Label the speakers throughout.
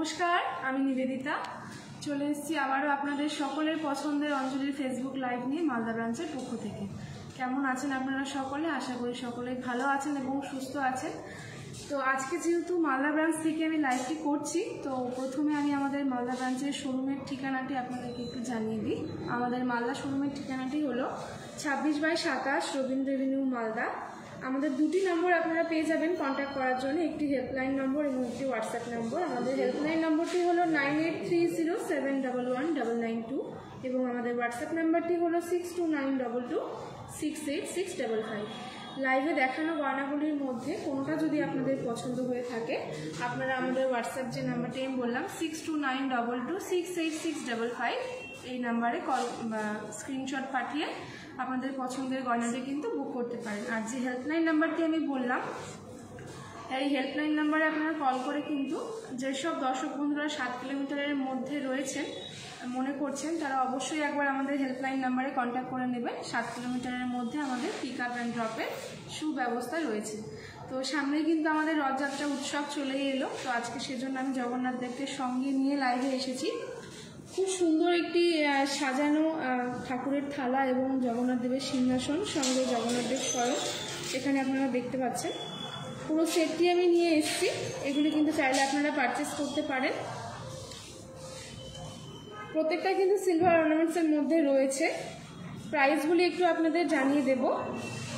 Speaker 1: নমস্কার, আমি নিবেদিতা চলে এসেছি আবারও আপনাদের সকলের পছন্দের অঞ্জলির ফেসবুক লাইভ নিয়ে মালদা ব্রাঞ্চের পক্ষ থেকে। কেমন আছেন আপনারা সকলে? আশা করি সকলেই ভালো আছেন এবং সুস্থ আছেন। তো আজকে যেহেতু মালদা ব্রাঞ্চ থেকে আমি লাইভটি করছি, তো প্রথমে আমি আমাদের মালদা ব্রাঞ্চের শোরুমের ঠিকানাটি আপনাদেরকে একটু জানিয়ে দিই। আমাদের মালদা শোরুমের ঠিকানাটি হলো 26/27 রবীন্দ্র এভিনিউ, মালদা। আমাদের দুটি নম্বর আপনারা পেয়ে যাবেন কন্ট্যাক্ট করার জন্য, একটি হেল্পলাইন নম্বর এবং একটি হোয়াটসঅ্যাপ নম্বর। আমাদের হেল্পলাইন নম্বরটি হলো 9830799992 এবং আমাদের হোয়াটসঅ্যাপ নাম্বারটি হলো 6292268655। লাইভে দেখানো গয়নাগুলির মধ্যে কোনটা যদি আপনাদের পছন্দ হয়ে থাকে, আপনারা আমাদের হোয়াটসঅ্যাপ যে নাম্বারটি আমি বললাম 6292268655 এই নাম্বারে কল বা স্ক্রিনশট পাঠিয়ে আপনাদের পছন্দের গয়নাটি কিন্তু বুক করতে পারেন। আর যে হেল্পলাইন নাম্বারটি আমি বললাম, এই হেল্পলাইন নাম্বারে আপনারা কল করে কিন্তু যেসব দর্শক বন্ধুরা 7 কিলোমিটারের মধ্যে রয়েছেন মনে করছেন, তারা অবশ্যই একবার আমাদের হেল্পলাইন নাম্বারে কন্ট্যাক্ট করে নেবেন। 7 কিলোমিটারের মধ্যে আমাদের পিক আপ অ্যান্ড ড্রপের সুব্যবস্থা রয়েছে। তো সামনে কিন্তু আমাদের রথযাত্রা উৎসব চলেই এলো, তো আজকে সেজন্য আমি জগন্নাথ দেবকে সঙ্গে নিয়ে লাইভে এসেছি। খুব সুন্দর একটি সাজানো ঠাকুরের থালা এবং জগন্নাথ দেবের সিংহাসন, সঙ্গে জগন্নাথ দেব স্বয়ং এখানে আপনারা দেখতে পাচ্ছেন। পুরো সেটটি আমি নিয়ে এসেছি, এগুলি কিন্তু চাইলে আপনারা পারচেস করতে পারেন। প্রত্যেকটা কিন্তু সিলভার অর্নামেন্টসের মধ্যে রয়েছে। প্রাইসগুলি একটু আপনাদের জানিয়ে দেব।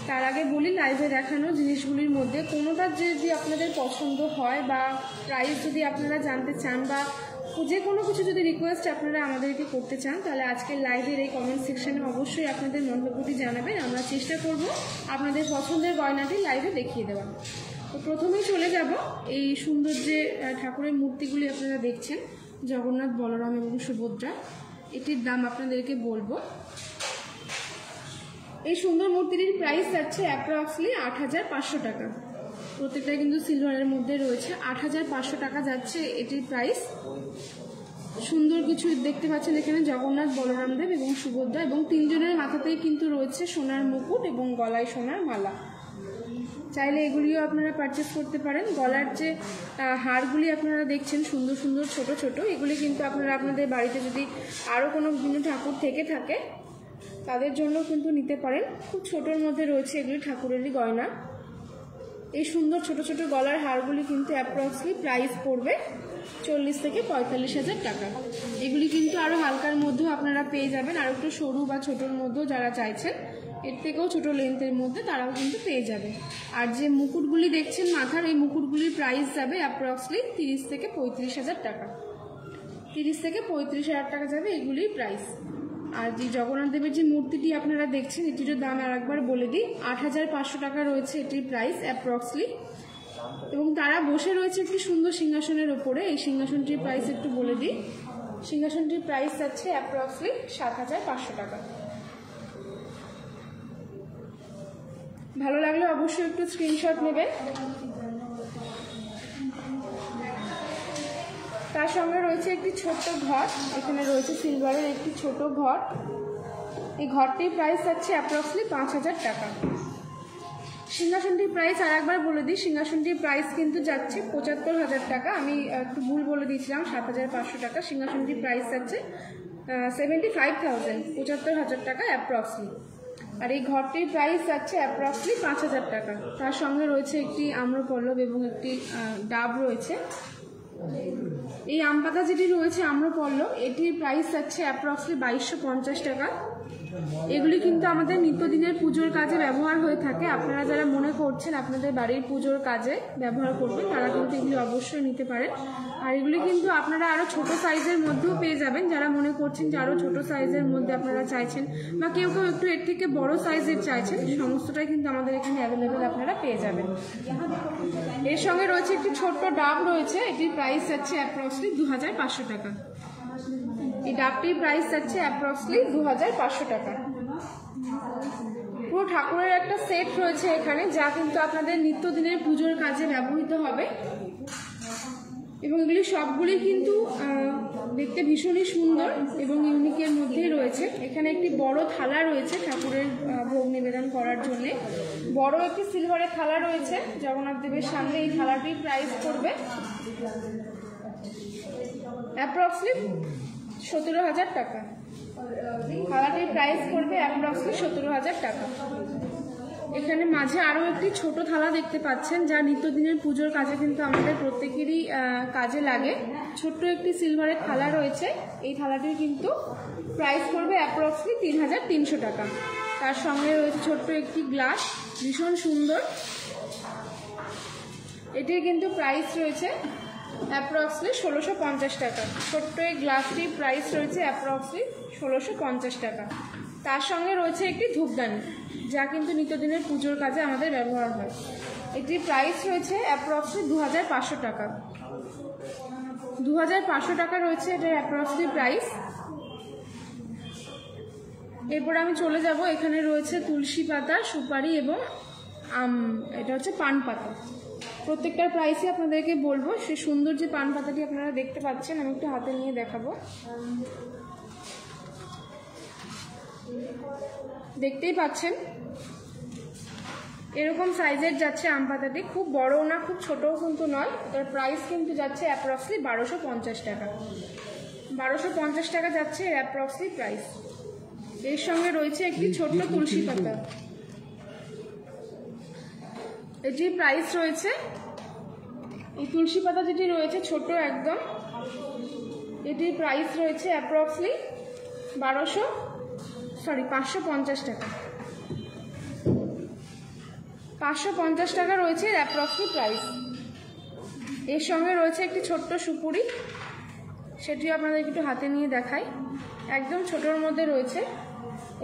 Speaker 1: তার আগে বলি, লাইভে দেখানো জিনিসগুলির মধ্যে কোনোটা যদি আপনাদের পছন্দ হয় বা প্রাইস যদি আপনারা জানতে চান বা যে কোনো কিছু যদি রিকোয়েস্ট আপনারা আমাদেরকে করতে চান, তাহলে আজকের লাইভের এই কমেন্ট সেকশনে অবশ্যই আপনাদের মন্তব্যটি জানাবেন। আমরা চেষ্টা করব আপনাদের পছন্দের গয়নাটি লাইভে দেখিয়ে দেওয়া। তো প্রথমেই চলে যাব এই সুন্দর যে ঠাকুরের মূর্তিগুলি আপনারা দেখছেন, জগন্নাথ, বলরাম এবং সুভদ্রা, এটির দাম আপনাদেরকে বলবো। এই সুন্দর মূর্তিটির প্রাইস যাচ্ছে অ্যাপ্রক্সলি 8500 টাকা। প্রত্যেকটা কিন্তু সিলভারের মধ্যে রয়েছে। 8500 টাকা যাচ্ছে এটির প্রাইস। সুন্দর কিছু দেখতে পাচ্ছেন এখানে, জগন্নাথ, বলরাম দেব এবং সুভদ্রা, এবং তিনজনের মাথাতেই কিন্তু রয়েছে সোনার মুকুট এবং গলায় সোনার মালা। চাইলে এগুলিও আপনারা পারচেস করতে পারেন। গলার যে হারগুলি আপনারা দেখছেন সুন্দর সুন্দর ছোট ছোট, এগুলি কিন্তু আপনারা আপনাদের বাড়িতে যদি আরও কোনো বিভিন্ন ঠাকুর থেকে থাকে তাদের জন্য কিন্তু নিতে পারেন। খুব ছোটোর মধ্যে রয়েছে এগুলি ঠাকুরেরই গয়না। এই সুন্দর ছোট ছোট গলার হারগুলি কিন্তু অ্যাপ্রক্সলি প্রাইস পড়বে 40 থেকে 45,000 টাকা। এগুলি কিন্তু আরও হালকার মধ্যেও আপনারা পেয়ে যাবেন, আর একটু সরু বা ছোটোর মধ্যেও যারা চাইছেন, এর থেকেও ছোটো লেন্থের মধ্যে তারাও কিন্তু পেয়ে যাবে। আর যে মুকুটগুলি দেখছেন মাথার, এই মুকুটগুলির প্রাইস যাবে অ্যাপ্রক্সলি 30 থেকে 35,000 টাকা। 30 থেকে 35,000 টাকা যাবে এগুলির প্রাইস। আর যে জগন্নাথ দেবের যে মূর্তিটি আপনারা দেখছেন, এটিরও দাম আরেকবার বলে দিই, 8500 টাকা রয়েছে এটির প্রাইস অ্যাপ্রক্সলি। এবং তারা বসে রয়েছে একটি সুন্দর সিংহাসনের ওপরে। এই সিংহাসনটির প্রাইস একটু বলে দিই, সিংহাসনটির প্রাইস যাচ্ছে অ্যাপ্রক্সলি 7500 টাকা। ভালো লাগলে অবশ্যই একটু স্ক্রিনশট নেবেন। তার সঙ্গে রয়েছে একটি ছোট্ট ঘট, এখানে রয়েছে সিলভারের একটি ছোট ঘট। এই ঘরটির প্রাইস যাচ্ছে অ্যাপ্রক্সলি 5000 টাকা। সিংহাসনটির প্রাইস আর একবার বলে দিই, সিংহাসনটির প্রাইস কিন্তু যাচ্ছে 75,000 টাকা। আমি একটু ভুল বলে দিয়েছিলাম, 7500 টাকা। সিংহাসনটির প্রাইস যাচ্ছে 75,000, 75,000 টাকা অ্যাপ্রক্সলি। আর এই ঘরটির প্রাইস যাচ্ছে অ্যাপ্রক্সলি 5000 টাকা। তার সঙ্গে রয়েছে একটি আম্রপল্লব এবং একটি ডাব রয়েছে। এই আম পাতা যেটি রয়েছে আম্রপল্লব, এটির প্রাইস যাচ্ছে অ্যাপ্রক্সলি 2250 টাকা। এগুলি কিন্তু আমাদের নিত্যদিনের পুজোর কাজে ব্যবহার হয়ে থাকে। আপনারা যারা মনে করছেন আপনাদের বাড়ির পুজোর কাজে ব্যবহার করবেন, তারা কিন্তু এগুলি অবশ্যই নিতে পারেন। আর এগুলি কিন্তু আপনারা আরও ছোট সাইজের মধ্যেও পেয়ে যাবেন। যারা মনে করছেন যে আরও ছোটো সাইজের মধ্যে আপনারা চাইছেন, বা কেউ কেউ একটু এর থেকে বড় সাইজের চাইছেন, সমস্তটাই কিন্তু আমাদের এখানে অ্যাভেলেবেল আপনারা পেয়ে যাবেন। এর সঙ্গে রয়েছে একটি ছোট্ট ডাব রয়েছে, এটির প্রাইস যাচ্ছে অ্যাপ্রক্সলি 2500 টাকা। এই ডাবটির প্রাইস যাচ্ছে অ্যাপ্রক্সলি 2500 টাকা। পুরো ঠাকুরের একটা সেট রয়েছে এখানে, যা কিন্তু আপনাদের নিত্যদিনের পুজোর কাজে ব্যবহৃত হবে। এবং এগুলি সবগুলি কিন্তু দেখতে ভীষণই সুন্দর এবং ইউনিকের মধ্যেই রয়েছে। এখানে একটি বড় থালা রয়েছে ঠাকুরের ভোগ নিবেদন করার জন্য। বড় একটি সিলভারের থালা রয়েছে জগন্নাথ দেবের সামনে। এই থালাটির প্রাইস পড়বে অ্যাপ্রক্সলি 17,000 টাকা। থালাটির প্রাইস করবে অ্যাপ্রক্সলি 17,000 টাকা। এখানে মাঝে আরও একটি ছোট থালা দেখতে পাচ্ছেন, যা নিত্যদিনের পুজোর কাজে কিন্তু আমাদের প্রত্যেকেরই কাজে লাগে। ছোট্ট একটি সিলভারের থালা রয়েছে, এই থালাটির কিন্তু প্রাইস করবে অ্যাপ্রক্সলি 3,300 টাকা। তার সঙ্গে রয়েছে ছোট্ট একটি গ্লাস, ভীষণ সুন্দর। এটির কিন্তু প্রাইস রয়েছে অ্যাপ্রক্সলি 1650 টাকা। ছোট্ট এই গ্লাসটির প্রাইস রয়েছে অ্যাপ্রক্সলি 1650 টাকা। তার সঙ্গে রয়েছে একটি ধূপদানি, যা কিন্তু নিত্যদিনের পুজোর কাজে আমাদের ব্যবহার হয়। এটির প্রাইস রয়েছে অ্যাপ্রক্সলি 2,500 টাকা। 2,500 টাকা রয়েছে এটার অ্যাপ্রক্সলি প্রাইস। এরপর আমি চলে যাব, এখানে রয়েছে তুলসী পাতা, সুপারি এবং এটা হচ্ছে পান পাতা। প্রত্যেকটার প্রাইসই আপনাদেরকে বলবো। সেই সুন্দর যে পান পাতাটি আপনারা দেখতে পাচ্ছেন, আমি একটু হাতে নিয়ে দেখাবো। দেখতেই পাচ্ছেন এরকম সাইজের যাচ্ছে আম পাতাটি, খুব বড়ও না খুব ছোটও কিন্তু নয়। তার প্রাইস কিন্তু যাচ্ছে অ্যাপ্রক্সলি 1250 টাকা। 1250 টাকা যাচ্ছে এর অ্যাপ্রক্সলি প্রাইস। এর সঙ্গে রয়েছে একটি ছোট্ট তুলসী পাতা, এটির প্রাইস রয়েছে, এই তুলসী পাতা যেটি রয়েছে ছোট একদম, এটির প্রাইস রয়েছে অ্যাপ্রক্সলি 550 টাকা। 550 টাকা রয়েছে অ্যাপ্রক্সলি প্রাইস। এর সঙ্গে রয়েছে একটি ছোট্ট সুপুরি, সেটিও আপনাদের একটু হাতে নিয়ে দেখাই। একদম ছোটোর মধ্যে রয়েছে,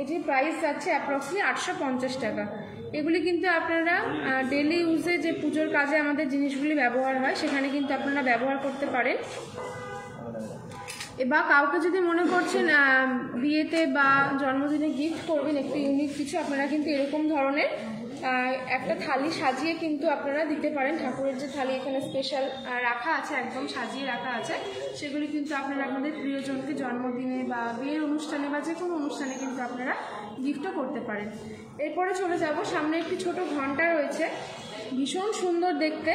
Speaker 1: এটির প্রাইস যাচ্ছে অ্যাপ্রক্সলি 850 টাকা। এগুলি কিন্তু আপনারা ডেলি ইউজে যে পুজোর কাজে আমাদের জিনিসগুলি ব্যবহার হয়, সেখানে কিন্তু আপনারা ব্যবহার করতে পারেন। এবার কাউকে যদি মনে করছেন বিয়েতে বা জন্মদিনে গিফট করবেন একটু ইউনিক কিছু, আপনারা কিন্তু এরকম ধরনের একটা থালি সাজিয়ে কিন্তু আপনারা দিতে পারেন। ঠাকুরের যে থালি এখানে স্পেশাল রাখা আছে, একদম সাজিয়ে রাখা আছে, সেগুলি কিন্তু আপনারা আপনাদের প্রিয়জনকে জন্মদিনে বা বিয়ের অনুষ্ঠানে বা যে কোনো অনুষ্ঠানে কিন্তু আপনারা গিফটও করতে পারেন। এরপরে চলে যাব, সামনে একটি ছোট ঘন্টা রয়েছে, ভীষণ সুন্দর দেখতে,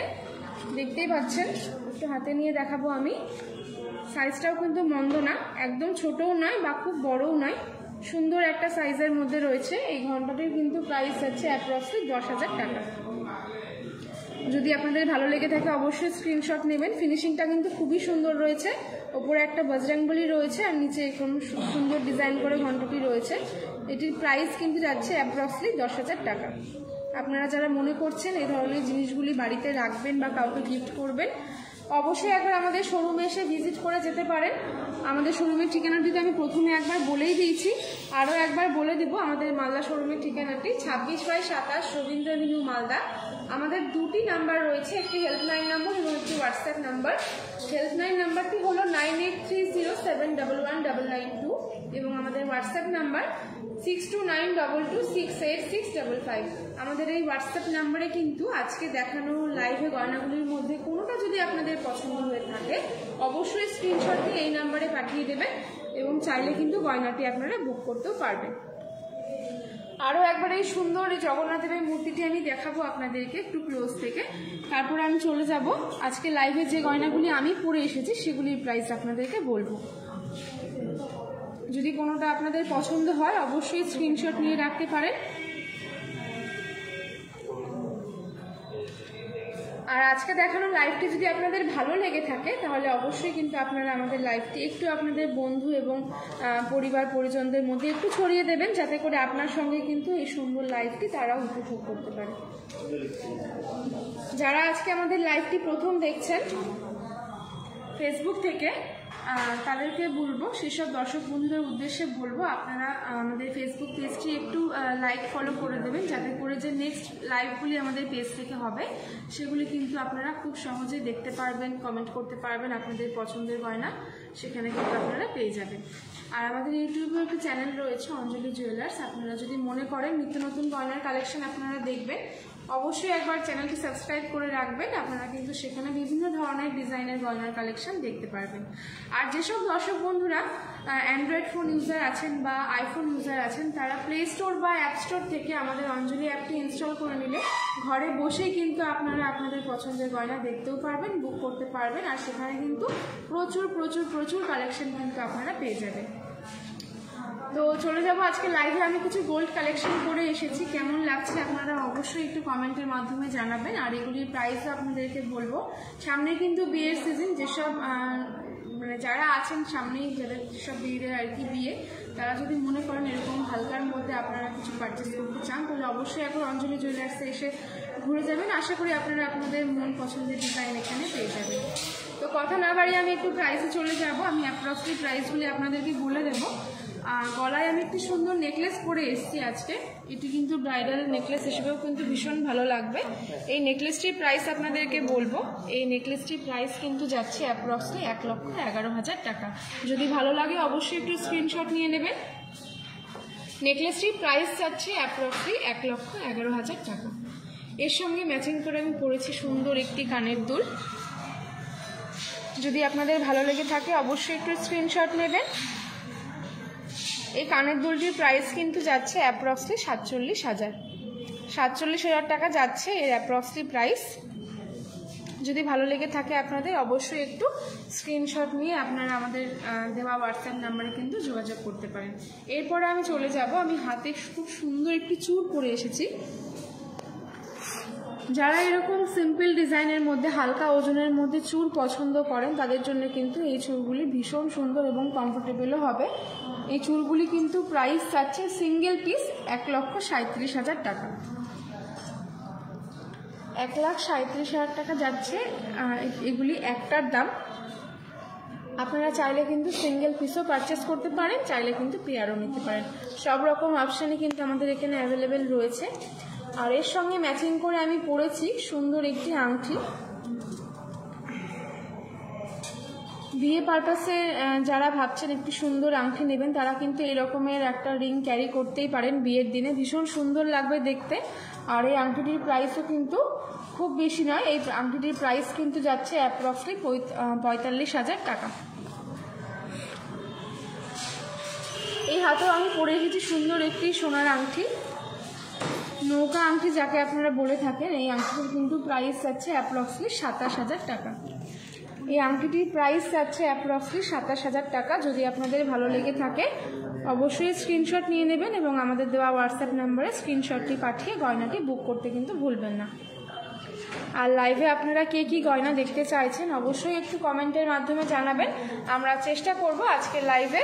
Speaker 1: দেখতেই পাচ্ছেন। একটু হাতে নিয়ে দেখাবো আমি। সাইজটাও কিন্তু মন্দ না, একদম ছোটও নয় বা খুব বড়ও নয়, সুন্দর একটা সাইজের মধ্যে রয়েছে। এই ঘন্টাটির কিন্তু প্রাইস যাচ্ছে অ্যাপ্রক্সলি 10,000 টাকা। যদি আপনাদের ভালো লেগে থাকে অবশ্যই স্ক্রিনশট নেবেন। ফিনিশিংটা কিন্তু খুবই সুন্দর রয়েছে, ওপরে একটা বজরংবলী রয়েছে আর নিচে এরকম সুন্দর ডিজাইন করে ঘন্টাটি রয়েছে। এটির প্রাইস কিন্তু যাচ্ছে অ্যাপ্রক্সলি 10,000 টাকা। আপনারা যারা মনে করছেন এই ধরনের জিনিসগুলি বাড়িতে রাখবেন বা কাউকে গিফট করবেন, অবশ্যই একবার আমাদের শোরুমে এসে ভিজিট করে যেতে পারেন। আমাদের শোরুমের ঠিকানাটি তো আমি প্রথমে একবার বলেই দিয়েছি, আরও একবার বলে দেব। আমাদের মালদা শোরুমের ঠিকানাটি 26/27 রবীন্দ্র এভিনিউ, মালদা। আমাদের দুটি নাম্বার রয়েছে, একটি হেল্পলাইন নাম্বার এবং একটি হোয়াটসঅ্যাপ নাম্বার। হেল্পলাইন নাম্বারটি হলো 9830711992 এবং আমাদের হোয়াটসঅ্যাপ নাম্বার 6292268655। আমাদের এই হোয়াটসঅ্যাপ নাম্বারে কিন্তু আজকে দেখানো লাইভে গয়নাগুলির মধ্যে কোনোটা যদি আপনাদের পছন্দ হয়ে থাকে অবশ্যই স্ক্রিনশট দিয়ে এই নাম্বারে পাঠিয়ে দেবেন এবং চাইলে কিন্তু গয়নাটি আপনারা বুক করতেও পারবেন। আরও একবার এই সুন্দর এই জগন্নাথের এই মূর্তিটি আমি দেখাবো আপনাদেরকে একটু ক্লোজ থেকে, তারপরে আমি চলে যাব আজকে লাইভে যে গয়নাগুলি আমি পরে এসেছি সেগুলির প্রাইস আপনাদেরকে বলবো। যদি কোনোটা আপনাদের পছন্দ হয় অবশ্যই স্ক্রিনশট নিয়ে রাখতে পারেন। আর আজকে দেখানো লাইভটি যদি আপনাদের ভালো লেগে থাকে তাহলে অবশ্যই কিন্তু আপনারা আমাদের লাইভটি একটু আপনাদের বন্ধু এবং পরিবার পরিজনদের মধ্যে একটু ছড়িয়ে দেবেন, যাতে করে আপনার সঙ্গে কিন্তু এই সুন্দর লাইভটি তারাও উপভোগ করতে পারে। যারা আজকে আমাদের লাইভটি প্রথম দেখছেন ফেসবুক থেকে, তাদেরকে বলবো, সেসব দর্শক বন্ধুদের উদ্দেশ্যে বলবো আপনারা আমাদের ফেসবুক পেজটি একটু লাইক ফলো করে দেবেন, যাতে করে যে নেক্সট লাইভগুলি আমাদের পেজ থেকে হবে সেগুলি কিন্তু আপনারা খুব সহজেই দেখতে পারবেন, কমেন্ট করতে পারবেন আপনাদের পছন্দের গয়না সেখানে কিন্তু আপনারা পেয়ে যাবেন। আর আমাদের ইউটিউবে একটা চ্যানেল রয়েছে অঞ্জলি জুয়েলার্স, আপনারা যদি মনে করেন নিত্য নতুন গয়নার কালেকশন আপনারা দেখবেন অবশ্যই একবার চ্যানেলটি সাবস্ক্রাইব করে রাখবেন, আপনারা কিন্তু সেখানে বিভিন্ন ধরনের ডিজাইনের গয়নার কালেকশন দেখতে পারবেন। আর যেসব দর্শক বন্ধুরা অ্যান্ড্রয়েড ফোন ইউজার আছেন বা আইফোন ইউজার আছেন, তারা প্লে স্টোর বা অ্যাপ স্টোর থেকে আমাদের অঞ্জলি অ্যাপটি ইনস্টল করে নিলে ঘরে বসেই কিন্তু আপনারা আপনাদের পছন্দের গয়না দেখতেও পারবেন, বুক করতে পারবেন, আর সেখানে কিন্তু প্রচুর প্রচুর প্রচুর কালেকশন কিন্তু আপনারা পেয়ে যাবেন। তো চলে যাব আজকে লাইভে। আমি কিছু গোল্ড কালেকশন করে এসেছি, কেমন লাগছে আপনারা অবশ্যই একটু কমেন্টের মাধ্যমে জানাবেন। আর এগুলির প্রাইসও আপনাদেরকে বলবো। সামনে কিন্তু বিয়ের সিজন, যেসব মানে যারা আছেন সামনেই, যাদের যেসব বিয়েদের আর কি বিয়ে, তারা যদি মনে করেন এরকম হালকার মধ্যে আপনারা কিছু পারচেস করতে চান, তাহলে অবশ্যই এখন অঞ্জলি জুয়েলার্সে এসে ঘুরে যাবেন। আশা করি আপনারা আপনাদের মন পছন্দের ডিজাইন এখানে পেয়ে যাবেন। তো কথা না বাড়িয়ে আমি একটু প্রাইসে চলে যাব। আমি অ্যাপ্রক্সলি প্রাইসগুলি আপনাদেরকে বলে দেবো। গলায় আমি একটি সুন্দর নেকলেস পরে এসেছি আজকে। এটি কিন্তু ব্রাইডাল নেকলেস হিসেবেও কিন্তু ভীষণ ভালো লাগবে। এই নেকলেসটির প্রাইস আপনাদেরকে বলবো। এই নেকলেসটির প্রাইস কিন্তু যাচ্ছে অ্যাপ্রক্সলি 1,11,000 টাকা। যদি ভালো লাগে অবশ্যই একটু স্ক্রিনশট নিয়ে নেবেন। নেকলেসটির প্রাইস যাচ্ছে অ্যাপ্রক্সলি 1,11,000 টাকা। এর সঙ্গে ম্যাচিং করে আমি পরেছি সুন্দর একটি কানের দুল। যদি আপনাদের ভালো লেগে থাকে অবশ্যই একটু স্ক্রিনশট নেবেন। এই কানের দুলটির প্রাইস কিন্তু যাচ্ছে অ্যাপ্রক্সলি 47,000 টাকা যাচ্ছে এর অ্যাপ্রক্সলি প্রাইস। যদি ভালো লেগে থাকে আপনাদের অবশ্যই একটু স্ক্রিনশট নিয়ে আপনারা আমাদের দেওয়া হোয়াটসঅ্যাপ নাম্বারে কিন্তু যোগাযোগ করতে পারেন। এরপরে আমি চলে যাব। আমি হাতে খুব সুন্দর একটি চূড় পরে এসেছি। যারা এরকম সিম্পল ডিজাইনের মধ্যে হালকা ওজনের মধ্যে চূড় পছন্দ করেন, তাদের জন্য কিন্তু এই চূড়গুলি ভীষণ সুন্দর এবং কমফোর্টেবলও হবে। এই চূড়গুলি কিন্তু প্রাইস যাচ্ছে সিঙ্গেল পিস 1,37,000 টাকা। 1,37,000 টাকা যাচ্ছে এগুলি একটার দাম। আপনারা চাইলে কিন্তু সিঙ্গেল পিসও পারচেস করতে পারেন, চাইলে কিন্তু পেয়ারও নিতে পারেন। সব রকম অপশানই কিন্তু আমাদের এখানে অ্যাভেলেবেল রয়েছে। আর এর সঙ্গে ম্যাচিং করে আমি পরেছি সুন্দর একটি আংটি। বিয়ে পারপাসে যারা ভাবছেন একটি সুন্দর আংটি নেবেন, তারা কিন্তু এরকমের একটা রিং ক্যারি করতেই পারেন বিয়ের দিনে, ভীষণ সুন্দর লাগবে দেখতে। আর এই আংটিটির প্রাইসও কিন্তু খুব বেশি নয়। এই আংটিটির প্রাইস কিন্তু যাচ্ছে অ্যাপ্রক্সলি 45,000 টাকা। এই হাতেও আমি পরে এসেছি সুন্দর একটি সোনার আংটি, নৌকা আংটি যাকে আপনারা বলে থাকেন। এই আংটিটির কিন্তু প্রাইস যাচ্ছে অ্যাপ্রক্সলি 27,000 টাকা। এই আংটিটির প্রাইস যাচ্ছে অ্যাপ্রক্সলি 27,000 টাকা। যদি আপনাদের ভালো লেগে থাকে অবশ্যই স্ক্রিনশট নিয়ে নেবেন এবং আমাদের দেওয়া হোয়াটসঅ্যাপ নাম্বারে স্ক্রিনশটটি পাঠিয়ে গয়নাটি বুক করতে কিন্তু ভুলবেন না। আর লাইভে আপনারা কে কী গয়না দেখতে চাইছেন অবশ্যই একটু কমেন্টের মাধ্যমে জানাবেন। আমরা চেষ্টা করব আজকে লাইভে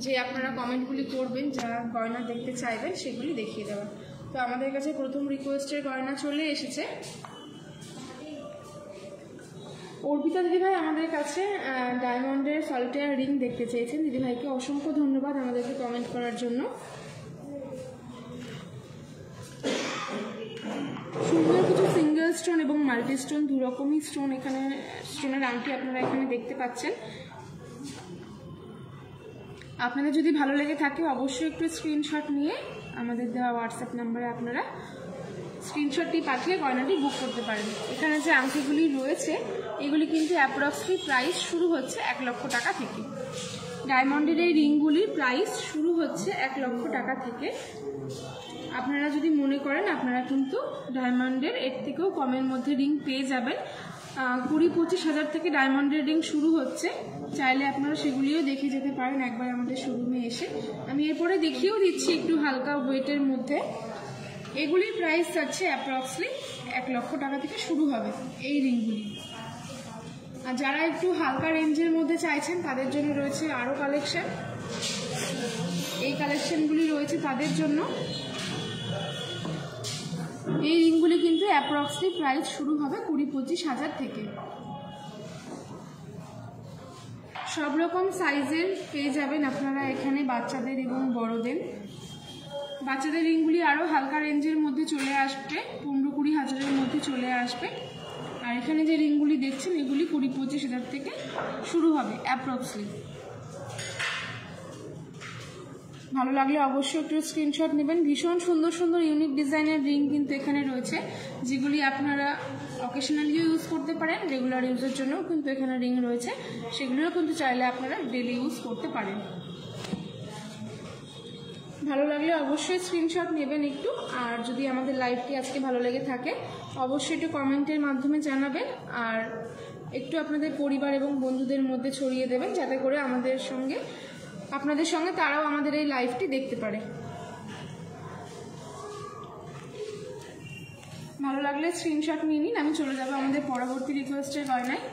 Speaker 1: যে আপনারা কমেন্টগুলি করবেন, যারা গয়না দেখতে চাইবেন সেগুলি দেখিয়ে দেওয়ার। তো আমাদের কাছে প্রথম রিকোয়েস্টের গয়না চলে এসেছে। অর্পিতা দিদিভাই আমাদের কাছে ডায়মন্ডের সলিটেয়ার রিং দেখতে চেয়েছেন। দিদিভাইকে অসংখ্য ধন্যবাদ আমাদেরকে কমেন্ট করার জন্য। সুন্দর কিছু সিঙ্গেল স্টোন এবং মাল্টি স্টোন, দু রকমই স্টোন এখানে, স্টোনের আংটি আপনারা এখানে দেখতে পাচ্ছেন। আপনাদের যদি ভালো লেগে থাকে অবশ্যই একটু স্ক্রিনশট নিয়ে আমাদের দেওয়া হোয়াটসঅ্যাপ নাম্বারে আপনারা স্ক্রিনশটটি পাঠিয়ে গয়নাটি বুক করতে পারেন। এখানে যে আংটিগুলি রয়েছে এগুলি কিন্তু অ্যাপ্রক্সলি প্রাইস শুরু হচ্ছে 1 লক্ষ টাকা থেকে। ডায়মন্ডের এই রিংগুলির প্রাইস শুরু হচ্ছে 1 লক্ষ টাকা থেকে। আপনারা যদি মনে করেন আপনারা কিন্তু ডায়মন্ডের এর থেকেও কমের মধ্যে রিং পেয়ে যাবেন। 20-25 হাজার থেকে ডায়মন্ডের রিং শুরু হচ্ছে। চাইলে আপনারা সেগুলিও দেখে যেতে পারেন একবার আমাদের শোরুমে এসে। আমি এরপরে দেখিয়েও দিচ্ছি একটু হালকা ওয়েটের মধ্যে। এগুলির প্রাইস যাচ্ছে অ্যাপ্রক্সলি 1 লক্ষ টাকা থেকে শুরু হবে এই রিংগুলি। আর যারা একটু হালকা রেঞ্জের মধ্যে চাইছেন তাদের জন্য রয়েছে আরও কালেকশন। এই কালেকশনগুলি রয়েছে তাদের জন্য। এই রিংগুলি কিন্তু অ্যাপ্রক্সলি প্রাইস শুরু হবে 20-25 হাজার থেকে। সব রকম সাইজের পেয়ে যাবেন আপনারা এখানে, বাচ্চাদের এবং বড়দের। বাচ্চাদের রিংগুলি আরও হালকা রেঞ্জের মধ্যে চলে আসবে, 15-20 হাজারের মধ্যে চলে আসবে। আর এখানে যে রিংগুলি দেখছেন এগুলি 20-25 হাজার থেকে শুরু হবে অ্যাপ্রক্সলি। ভালো লাগলে অবশ্যই একটু স্ক্রিনশট নেবেন। ভীষণ সুন্দর সুন্দর ইউনিক ডিজাইনের রিং কিন্তু এখানে রয়েছে, যেগুলি আপনারা অকেশনালি ইউজ করতে পারেন, রেগুলার ইউজের জন্যও কিন্তু এখানে রিং রয়েছে, সেগুলিও কিন্তু চাইলে আপনারা ডেলি ইউজ করতে পারেন। ভালো লাগলে অবশ্যই স্ক্রিনশট নেবেন একটু। আর যদি আমাদের লাইভটি আজকে ভালো লেগে থাকে অবশ্যই একটু কমেন্টের মাধ্যমে জানাবেন, আর একটু আপনাদের পরিবার এবং বন্ধুদের মধ্যে ছড়িয়ে দেবেন, যাতে করে আপনাদের সঙ্গে তারাও আমাদের এই লাইভটি দেখতে পারে। ভালো লাগলে স্ক্রিনশট নিয়ে নিন। আমি চলে যাব আমাদের পরবর্তী রিকোয়েস্টের গয়নায়।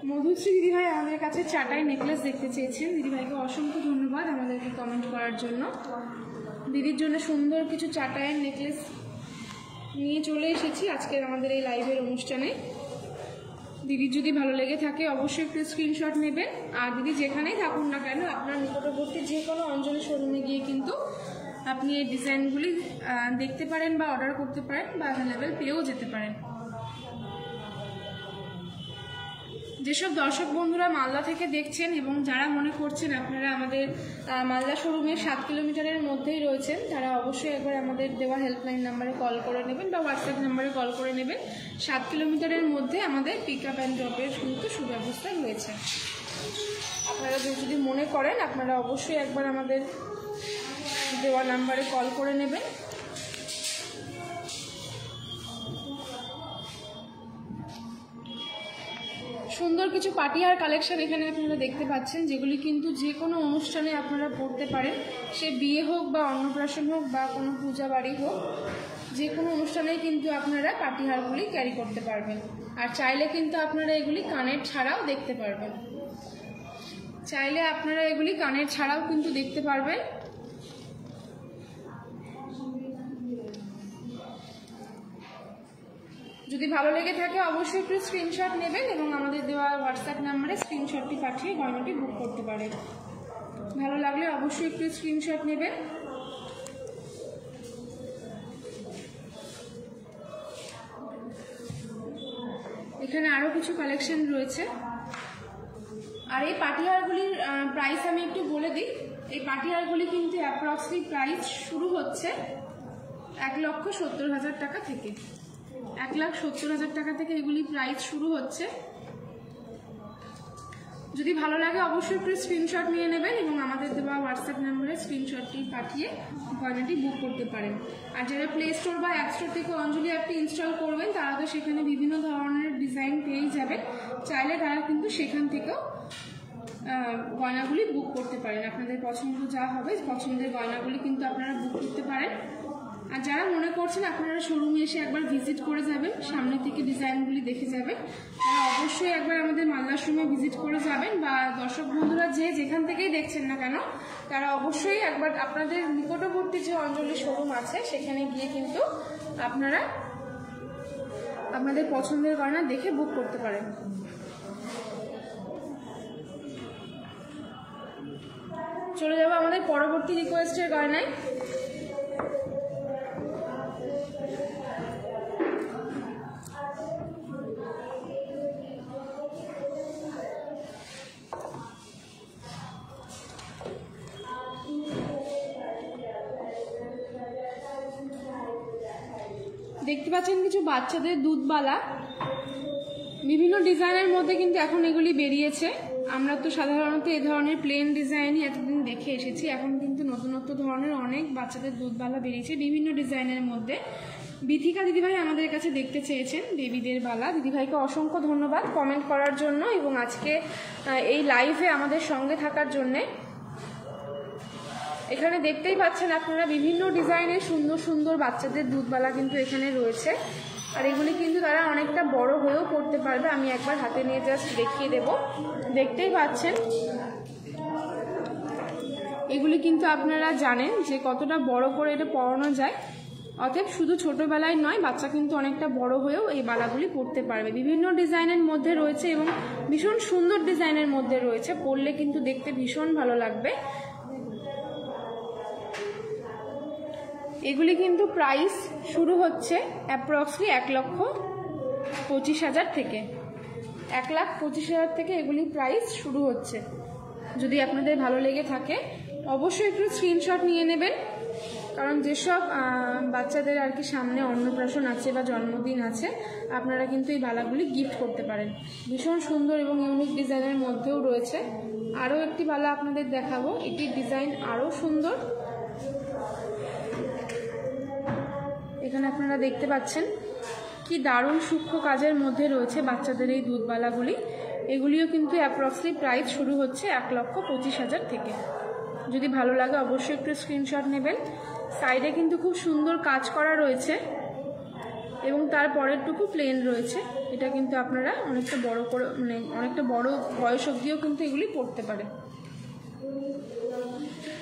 Speaker 1: মধুশ্রী দিদিভাই আমাদের কাছে চাটাই নেকলেস দেখতে চেয়েছেন। দিদিভাইকে অসংখ্য ধন্যবাদ আমাদেরকে কমেন্ট করার জন্য। দিদির জন্য সুন্দর কিছু চাটাইয়ের নেকলেস নিয়ে চলে এসেছি আজকের আমাদের এই লাইভের অনুষ্ঠানে। দিদির যদি ভালো লেগে থাকে অবশ্যই একটু স্ক্রিনশট নেবেন। আর দিদি যেখানেই থাকুন না কেন আপনার নিকটবর্তী যে কোনো অঞ্চলে শোরুমে গিয়ে কিন্তু আপনি এই ডিজাইনগুলি দেখতে পারেন বা অর্ডার করতে পারেন বা অ্যাভেলেবেল পেয়েও যেতে পারেন। যেসব দর্শক বন্ধুরা মালদা থেকে দেখছেন এবং যারা মনে করছেন আপনারা আমাদের মালদা শোরুমের 7 কিলোমিটারের মধ্যেই রয়েছেন, তারা অবশ্যই একবার আমাদের দেওয়া হেল্পলাইন নাম্বারে কল করে নেবেন বা হোয়াটসঅ্যাপ নাম্বারে কল করে নেবেন। 7 কিলোমিটারের মধ্যে আমাদের পিক আপ অ্যান্ড ড্রপের কিন্তু সুব্যবস্থা রয়েছে। আপনারা যদি মনে করেন আপনারা অবশ্যই একবার আমাদের দেওয়া নাম্বারে কল করে নেবেন। সুন্দর কিছু পাটিয়ার কালেকশন এখানে আপনারা দেখতে পাচ্ছেন, যেগুলি কিন্তু যে কোনো অনুষ্ঠানে আপনারা পরতে পারেন। সে বিয়ে হোক বা অন্নপ্রাশন হোক বা কোনো পূজা বাড়ি হোক, যে কোনো অনুষ্ঠানেই কিন্তু আপনারা পাটিহারগুলি ক্যারি করতে পারবেন। আর চাইলে কিন্তু আপনারা এগুলি কানের ছাড়াও দেখতে পারবেন। কিন্তু দেখতে পারবেন। যদি ভালো লেগে থাকে অবশ্যই একটু স্ক্রিনশট নেবেন এবং আমাদের দেওয়া হোয়াটসঅ্যাপ নাম্বারে স্ক্রিনশটটি পাঠিয়ে গয়নাটি বুক করতে পারেন। ভালো লাগলে অবশ্যই একটু স্ক্রিনশট নেবেন। এখানে আরও কিছু কালেকশন রয়েছে। আর এই পাটিহারগুলির প্রাইস আমি একটু বলে দিই। এই পাটিহারগুলি কিন্তু অ্যাপ্রক্সলি প্রাইস শুরু হচ্ছে 1,70,000 টাকা থেকে। 1,70,000 টাকা থেকে এগুলি প্রাইস শুরু হচ্ছে। যদি ভালো লাগে অবশ্যই একটু স্ক্রিনশট নিয়ে নেবেন এবং আমাদের দেওয়া হোয়াটসঅ্যাপ নাম্বারে স্ক্রিনশটটি পাঠিয়ে গয়নাটি বুক করতে পারেন। আর যারা প্লে স্টোর বা অ্যাপ স্টোর থেকে অঞ্জলি অ্যাপটি ইনস্টল করবেন তারা তো সেখানে বিভিন্ন ধরনের ডিজাইন পেয়েই যাবেন। চাইলে তারা কিন্তু সেখান থেকেও গয়নাগুলি বুক করতে পারেন। আপনাদের পছন্দ যা হবে পছন্দের গয়নাগুলি কিন্তু আপনারা বুক করতে পারেন। আর যারা মনে করছেন আপনারা শোরুমে এসে একবার ভিজিট করে যাবেন, সামনে থেকে ডিজাইনগুলি দেখে যাবেন, তারা অবশ্যই একবার আমাদের মালদা শোরুমে ভিজিট করে যাবেন। বা দর্শক বন্ধুরা যেখান থেকেই দেখছেন না কেন তারা অবশ্যই একবার আপনাদের নিকটবর্তী যে অঞ্জলি শোরুম আছে সেখানে গিয়ে কিন্তু আপনারা আপনাদের পছন্দের গয়না দেখে বুক করতে পারেন। চলে যাব আমাদের পরবর্তী রিকোয়েস্টের গয়নায়। দেখতে পাচ্ছেন কিছু বাচ্চাদের দুধবালা, বিভিন্ন ডিজাইনের মধ্যে কিন্তু এখন এগুলি বেরিয়েছে। আমরা তো সাধারণত এই ধরনের প্লেন ডিজাইনই এতদিন দেখে এসেছি, এখন কিন্তু নতুনত্ব ধরনের অনেক বাচ্চাদের দুধবালা বেরিয়েছে বিভিন্ন ডিজাইনের মধ্যে। বিথিকা দিদিভাই আমাদের কাছে দেখতে চেয়েছেন বেবিদের বালা। দিদিভাইকে অসংখ্য ধন্যবাদ কমেন্ট করার জন্য এবং আজকে এই লাইভে আমাদের সঙ্গে থাকার জন্যে। এখানে দেখতেই পাচ্ছেন আপনারা বিভিন্ন ডিজাইনের সুন্দর সুন্দর বাচ্চাদের দুধবালা কিন্তু এখানে রয়েছে। আর এগুলি কিন্তু তারা অনেকটা বড় হয়েও পড়তে পারবে। আমি একবার হাতে নিয়ে জাস্ট দেখিয়ে দেব। দেখতেই পাচ্ছেন এগুলি কিন্তু আপনারা জানেন যে কতটা বড় করে এটা পরানো যায়। অতএব শুধু ছোটবেলায় নয়, বাচ্চা কিন্তু অনেকটা বড় হয়েও এই বালাগুলি পরতে পারবে। বিভিন্ন ডিজাইনের মধ্যে রয়েছে এবং ভীষণ সুন্দর ডিজাইনের মধ্যে রয়েছে, পরলে কিন্তু দেখতে ভীষণ ভালো লাগবে। এগুলি কিন্তু প্রাইস শুরু হচ্ছে অ্যাপ্রক্সলি 1,25,000 থেকে, 1,25,000 থেকে এগুলি প্রাইস শুরু হচ্ছে। যদি আপনাদের ভালো লেগে থাকে অবশ্যই একটু স্ক্রিনশট নিয়ে নেবেন, কারণ যেসব বাচ্চাদের আর কি সামনে অন্নপ্রাশন আছে বা জন্মদিন আছে, আপনারা কিন্তু এই বালাগুলি গিফট করতে পারেন। ভীষণ সুন্দর এবং ইউনিক ডিজাইনের মধ্যেও রয়েছে। আরও একটি বালা আপনাদের দেখাবো, এটির ডিজাইন আরও সুন্দর। এখানে আপনারা দেখতে পাচ্ছেন কি দারুণ সূক্ষ্ম কাজের মধ্যে রয়েছে বাচ্চাদের এই দুধবালাগুলি। এগুলিও কিন্তু অ্যাপ্রক্সলি প্রাইস শুরু হচ্ছে 1,25,000 থেকে। যদি ভালো লাগে অবশ্যই একটু স্ক্রিনশট নেবেন। সাইডে কিন্তু খুব সুন্দর কাজ করা রয়েছে এবং তার পরেরটুকু প্লেন রয়েছে। এটা কিন্তু আপনারা অনেকটা বড় করে, মানে অনেকটা বড় বয়স অবধিও কিন্তু এগুলি পড়তে পারে।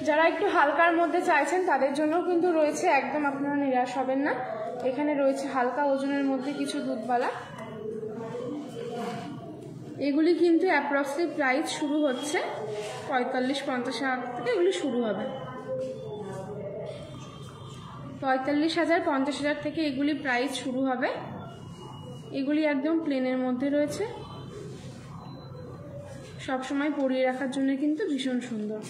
Speaker 1: যারা একটু হালকার মধ্যে চাইছেন তাদের জন্যও কিন্তু রয়েছে, একদম আপনারা নিরাশ হবেন না। এখানে রয়েছে হালকা ওজনের মধ্যে কিছু দুধবালা। এগুলি কিন্তু অ্যাপ্রক্সলি প্রাইস শুরু হচ্ছে 45-50,000 থেকে এগুলি শুরু হবে। 45,000-50,000 থেকে এগুলি প্রাইস শুরু হবে। এগুলি একদম প্লেনের মধ্যে রয়েছে, সবসময় পরিয়ে রাখার জন্য কিন্তু ভীষণ সুন্দর।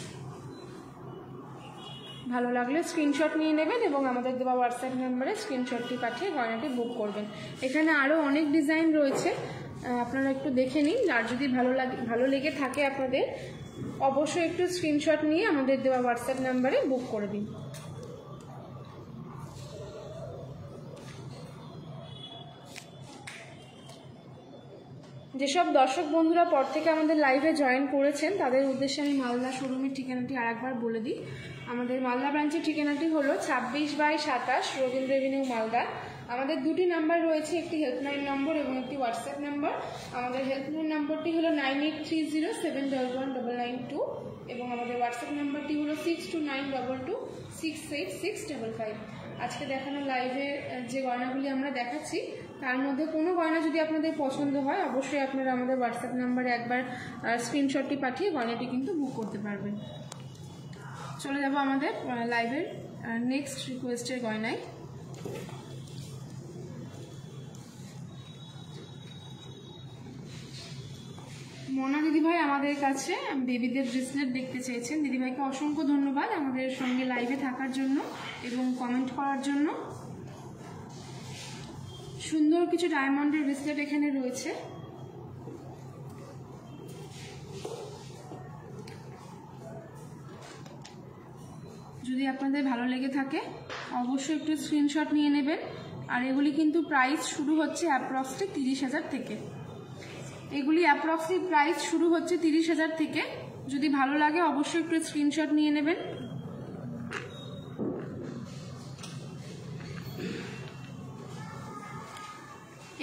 Speaker 1: ভালো লাগলে স্ক্রিনশট নিয়ে নেবেন এবং আমাদের দেওয়া হোয়াটসঅ্যাপ নাম্বারে স্ক্রিনশটটি পাঠিয়ে গয়নাটি বুক করবেন। এখানে আরও অনেক ডিজাইন রয়েছে, আপনারা একটু দেখে নিন। আর যদি ভালো লেগে থাকে আপনাদের অবশ্যই একটু স্ক্রিনশট নিয়ে আমাদের দেওয়া হোয়াটসঅ্যাপ নাম্বারে বুক করে দিন। যেসব দর্শক বন্ধুরা পর থেকে আমাদের লাইভে জয়েন করেছেন তাদের উদ্দেশ্যে আমি মালদা শোরুমের ঠিকানাটি আরেকবার বলে দিই। আমাদের মালদা ব্রাঞ্চের ঠিকানাটি হলো 26/27 রবীন্দ্র এভিনিউ মালদা। আমাদের দুটি নাম্বার রয়েছে, একটি হেল্পলাইন নম্বর এবং একটি হোয়াটসঅ্যাপ নাম্বার। আমাদের হেল্পলাইন নম্বরটি হলো 9830719992 এবং আমাদের হোয়াটসঅ্যাপ নাম্বারটি হলো 6292268655। আজকে দেখানো লাইভে যে গয়নাগুলি আমরা দেখাচ্ছি তার মধ্যে কোনো গয়না যদি আপনাদের পছন্দ হয় অবশ্যই আপনারা আমাদের হোয়াটসঅ্যাপ নাম্বারে একবার স্ক্রিনশটটি পাঠিয়ে গয়নাটি কিন্তু বুক করতে পারবেন। চলে যাব আমাদের লাইভের নেক্সট রিকোয়েস্টের গয়নায়। মোনা দিদিভাই আমাদের কাছে বেবিদের ব্রেসলেট দেখতে চেয়েছেন। দিদিভাইকে অসংখ্য ধন্যবাদ আমাদের সঙ্গে লাইভে থাকার জন্য এবং কমেন্ট করার জন্য। সুন্দর কিছু ডায়মন্ডের ব্রেসলেট এখানে রয়েছে। যদি আপনাদের ভালো লেগে থাকে অবশ্যই একটু স্ক্রিনশট নিয়ে নেবেন। আর এগুলি কিন্তু প্রাইস শুরু হচ্ছে অ্যাপ্রক্সলি 30,000 থেকে। এগুলি অ্যাপ্রক্সলি প্রাইস শুরু হচ্ছে 30,000 থেকে। যদি ভালো লাগে অবশ্যই একটু স্ক্রিনশট নিয়ে নেবেন।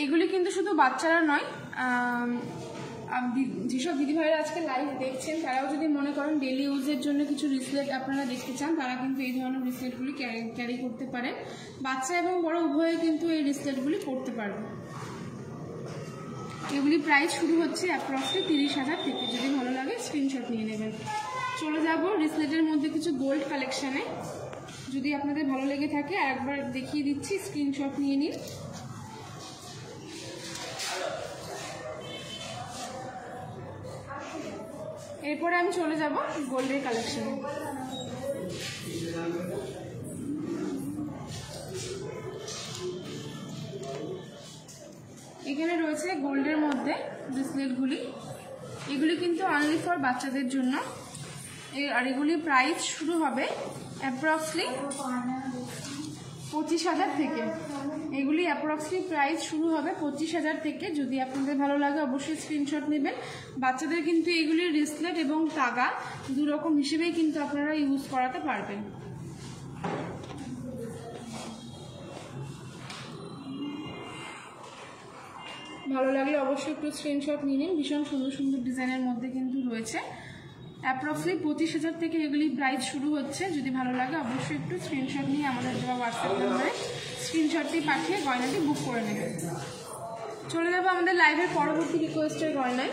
Speaker 1: এগুলি কিন্তু শুধু বাচ্চারা নয়, যেসব দিদিভাইরা আজকে লাইভ দেখছেন তারাও যদি মনে করেন ডেলি ইউজের জন্য কিছু ব্রেসলেট আপনারা দেখতে চান তারা কিন্তু এই ধরনের ব্রেসলেটগুলি ক্যারি করতে পারেন। বাচ্চা এবং বড় উভয়ে কিন্তু এই ব্রেসলেটগুলি পরতে পারবে। এগুলি প্রাইস শুরু হচ্ছে অ্যাপ্রক্সলি 30,000 থেকে। যদি ভালো লাগে স্ক্রিনশট নিয়ে নেবেন। চলে যাব ব্রেসলেটের মধ্যে কিছু গোল্ড কালেকশানে। যদি আপনাদের ভালো লেগে থাকে আরেকবার দেখিয়ে দিচ্ছি, স্ক্রিনশট নিয়ে নিন। এরপরে আমি চলে যাব গোল্ডের কালেকশনে। এখানে রয়েছে গোল্ডের মধ্যে ব্রেসলেটগুলি। এগুলি কিন্তু অনলি ফর বাচ্চাদের জন্য। আর এগুলি প্রাইস শুরু হবে অ্যাপ্রক্সলি 25,000 থেকে। এগুলি অ্যাপ্রক্সলি প্রাইস শুরু হবে 25,000 থেকে। যদি আপনাদের ভালো লাগে অবশ্যই স্ক্রিনশট নেবেন। বাচ্চাদের কিন্তু এগুলির ব্রেসলেট এবং তাগা দুরকম হিসেবেই কিন্তু আপনারা ইউজ করাতে পারবেন। ভালো লাগলে অবশ্যই একটু স্ক্রিনশট নিয়ে নিন। ভীষণ সুন্দর সুন্দর ডিজাইনের মধ্যে কিন্তু রয়েছে। অ্যাপ্রক্সলি 25,000 থেকে এগুলি প্রাইস শুরু হচ্ছে। যদি ভালো লাগে অবশ্যই একটু স্ক্রিনশট নিয়ে আমাদের দেওয়া হোয়াটসঅ্যাপ নাম্বারে স্ক্রিনশটটি পাঠিয়ে গয়নাটি বুক করে নেবেন। চলে যাবো আমাদের লাইভের পরবর্তী রিকোয়েস্টের গয়নায়।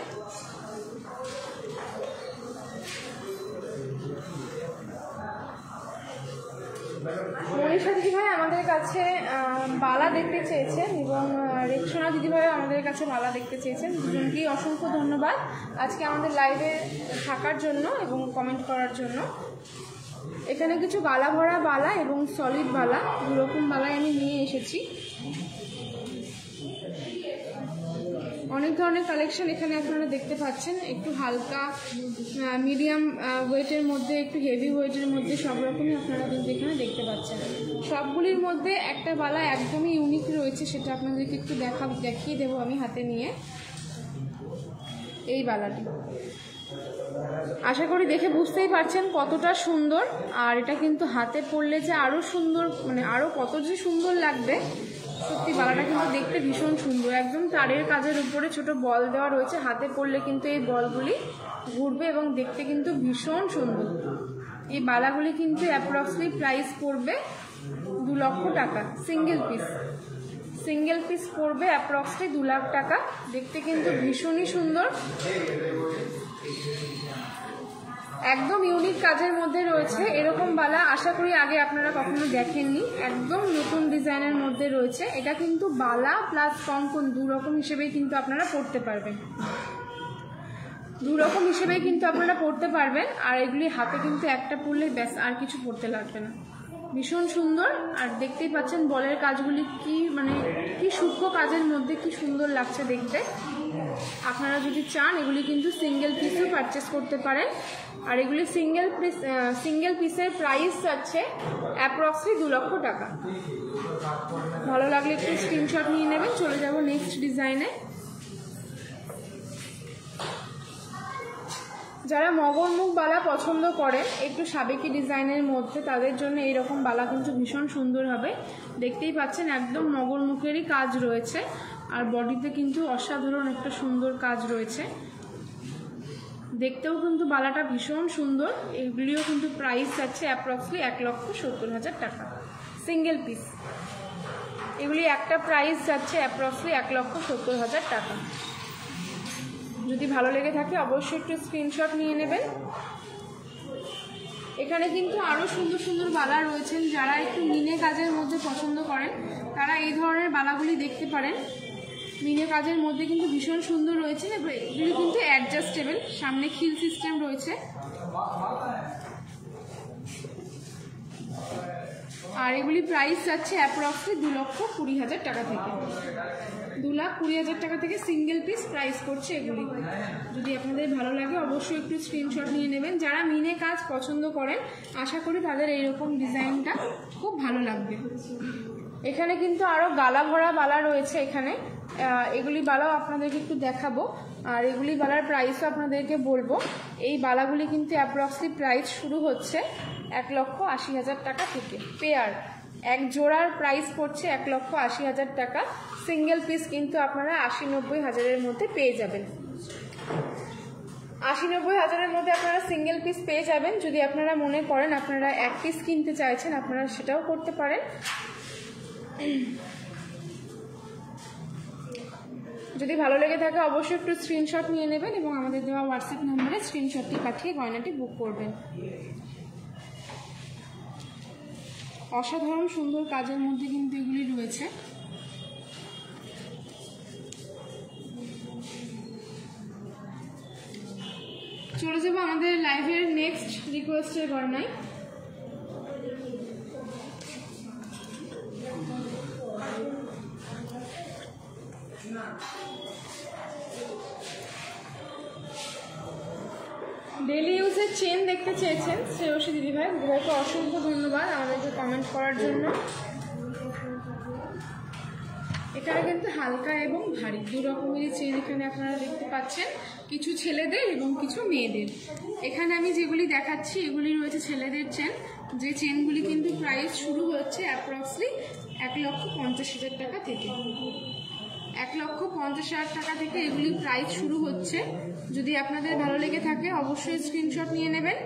Speaker 1: মনীষা দিদিভাই আমাদের কাছে বালা দেখতে চেয়েছেন এবং রেক্সোনা দিদিভাই আমাদের কাছে বালা দেখতে চেয়েছেন। দুজনকেই অসংখ্য ধন্যবাদ আজকে আমাদের লাইভে থাকার জন্য এবং কমেন্ট করার জন্য। এখানে কিছু গালা ভরা বালা এবং সলিড বালা দুরকম বালাই আমি নিয়ে এসেছি। অনেক ধরনের কালেকশন এখানে আপনারা দেখতে পাচ্ছেন, একটু হালকা মিডিয়াম ওয়েটের মধ্যে, একটু হেভি ওয়েটের মধ্যে, সব রকমই আপনারা কিন্তু এখানে দেখতে পাচ্ছেন। সবগুলির মধ্যে একটা বালা একদমই ইউনিক রয়েছে, সেটা আপনাদেরকে একটু দেখিয়ে দেবো আমি হাতে নিয়ে। এই বালাটি আশা করি দেখে বুঝতেই পারছেন কতটা সুন্দর, আর এটা কিন্তু হাতে পরলে যে আরও সুন্দর, মানে আরও কত যে সুন্দর লাগবে। সত্যি বালাটা কিন্তু দেখতে ভীষণ সুন্দর, একদম তারের কাজের উপরে ছোট বল দেওয়া রয়েছে। হাতে পরলে কিন্তু এই বলগুলি ঘুরবে এবং দেখতে কিন্তু ভীষণ সুন্দর। এই বালাগুলি কিন্তু অ্যাপ্রক্সলি প্রাইস পড়বে 2 লক্ষ টাকা। সিঙ্গেল পিস পড়বে অ্যাপ্রক্সলি 2 লাখ টাকা। দেখতে কিন্তু ভীষণই সুন্দর, একদম ইউনিক কাজের মধ্যে রয়েছে। এরকম বালা আশা করি আগে আপনারা কখনো দেখেননি, একদম নতুন ডিজাইনের মধ্যে রয়েছে। এটা কিন্তু বালা প্লাস কঙ্কন দুরকম হিসেবেই কিন্তু আপনারা পড়তে পারবেন, আর এগুলি হাতে কিন্তু একটা পরলে ব্যাস, আর কিছু পরতে লাগবে না। ভীষণ সুন্দর, আর দেখতেই পাচ্ছেন বলের কাজগুলি কি সূক্ষ্ম কাজের মধ্যে কি সুন্দর লাগছে দেখতে। আপনারা যদি চান এগুলি কিন্তু সিঙ্গেল পিসও পারচেস করতে পারেন, আর এগুলি সিঙ্গেল পিসের প্রাইস আছে অ্যাপ্রক্সলি 2 লক্ষ টাকা। ভালো লাগলে একটু স্ক্রিনশট নিয়ে নেবেন। চলে যাব নেক্সট ডিজাইনে। যারা মগরমুখ বালা পছন্দ করেন একটু সাবেকি ডিজাইনের মধ্যে, তাদের জন্য এইরকম বালা কিন্তু ভীষণ সুন্দর হবে। দেখতেই পাচ্ছেন একদম মগরমুখেরই কাজ রয়েছে, আর বডিতে কিন্তু অসাধারণ একটা সুন্দর কাজ রয়েছে। দেখতেও কিন্তু বালাটা ভীষণ সুন্দর। এগুলিও কিন্তু প্রাইস যাচ্ছে অ্যাপ্রক্সলি 1,70,000 টাকা সিঙ্গেল পিস। এগুলি একটা প্রাইস যাচ্ছে অ্যাপ্রক্সলি 1,70,000 টাকা। যদি ভালো লেগে থাকে অবশ্যই একটু স্ক্রিনশট নিয়ে নেবেন। এখানে কিন্তু আরও সুন্দর সুন্দর বালা রয়েছেন। যারা একটু মিনে কাজের মধ্যে পছন্দ করেন তারা এই ধরনের বালাগুলি দেখতে পারেন। মিনে কাজের মধ্যে কিন্তু ভীষণ সুন্দর রয়েছে। এগুলি কিন্তু অ্যাডজাস্টেবল, সামনে খিল সিস্টেম রয়েছে, আর এগুলি প্রাইস যাচ্ছে অ্যাপ্রক্সলি 2,20,000 টাকা থেকে। 2,20,000 টাকা থেকে সিঙ্গেল পিস প্রাইস করছে এগুলি। যদি আপনাদের ভালো লাগে অবশ্যই একটু স্ক্রিনশট নিয়ে নেবেন। যারা মিনে কাজ পছন্দ করেন আশা করি তাদের এইরকম ডিজাইনটা খুব ভালো লাগবে। এখানে কিন্তু আরও গালা ভরা বালা রয়েছে। এখানে এগুলি বালাও আপনাদেরকে একটু দেখাবো, আর এগুলি বালার প্রাইসও আপনাদেরকে বলবো। এই বালাগুলি কিন্তু অ্যাপ্রক্সলি প্রাইস শুরু হচ্ছে 1,80,000 টাকা থেকে। পেয়ার এক জোড়ার প্রাইস পড়ছে 1,80,000 টাকা। সিঙ্গেল পিস কিন্তু আপনারা 80-90 হাজারের মধ্যে পেয়ে যাবেন। 80-90 হাজারের মধ্যে আপনারা সিঙ্গেল পিস পেয়ে যাবেন। যদি আপনারা মনে করেন আপনারা এক পিস কিনতে চাইছেন আপনারা সেটাও করতে পারেন। যদি ভালো লেগে থাকে অবশ্যই একটু স্ক্রিনশট নিয়ে নেবেন এবং আমাদের দেওয়া হোয়াটসঅ্যাপ নম্বরে স্ক্রিনশটটি পাঠিয়ে গয়নাটি বুক করবেন। অসাধারণ সুন্দর কাজের মধ্যে কিন্তু এগুলি রয়েছে। চলে যাবো আমাদের লাইভের নেক্সট রিকোয়েস্টের গয়নায়। ডেলি ইউজের চেন দেখতে চেয়েছেন শ্রেয়সী দিদিভাই। দিদিভাইকে অসংখ্য ধন্যবাদ আমাদেরকে কমেন্ট করার জন্য। এখানে কিন্তু হালকা এবং ভারী দু রকমেরই চেন এখানে আপনারা দেখতে পাচ্ছেন, কিছু ছেলেদের এবং কিছু মেয়েদের। এখানে আমি যেগুলি দেখাচ্ছি এগুলি রয়েছে ছেলেদের চেন, যে চেনগুলি কিন্তু প্রাইস শুরু হচ্ছে অ্যাপ্রক্সলি 1,50,000 টাকা থেকে। 1,50,000 টাকা থেকে এগুলি প্রাইস শুরু হচ্ছে। যদি আপনাদের ভালো লেগে থাকে অবশ্যই স্ক্রিনশট নিয়ে নেবেন।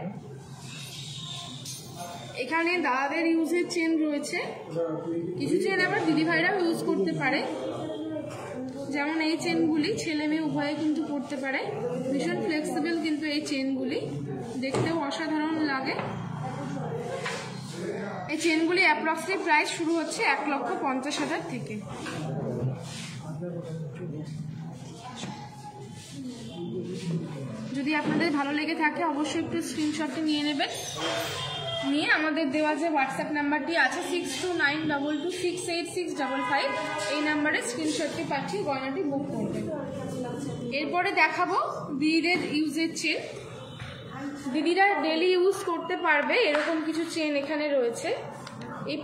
Speaker 1: এখানে দাদাদের ইউজের চেন রয়েছে, কিছু চেন আবার দিদিভাইরাও ইউজ করতে পারে। যেমন এই চেনগুলি ছেলে মেয়ে উভয়ে কিন্তু পরতে পারে। ভীষণ ফ্লেক্সিবল কিন্তু এই চেনগুলি, দেখতেও অসাধারণ লাগে। এই চেনগুলি অ্যাপ্রক্সলি প্রাইস শুরু হচ্ছে 1,50,000 থেকে। যদি আপনাদের ভালো লেগে থাকে অবশ্যই একটু স্ক্রিনশটটি নিয়ে নেবেন, নিয়ে আমাদের দেওয়া যে হোয়াটসঅ্যাপ নাম্বারটি আছে 6292268655 এই নাম্বারে স্ক্রিনশটটি পাঠিয়ে গয়নাটি বুক করবেন। এরপরে দেখাবো দিদিদের ইউজের চেন। দিদিরা ডেলি ইউজ করতে পারবে এরকম কিছু চেন এখানে রয়েছে। এই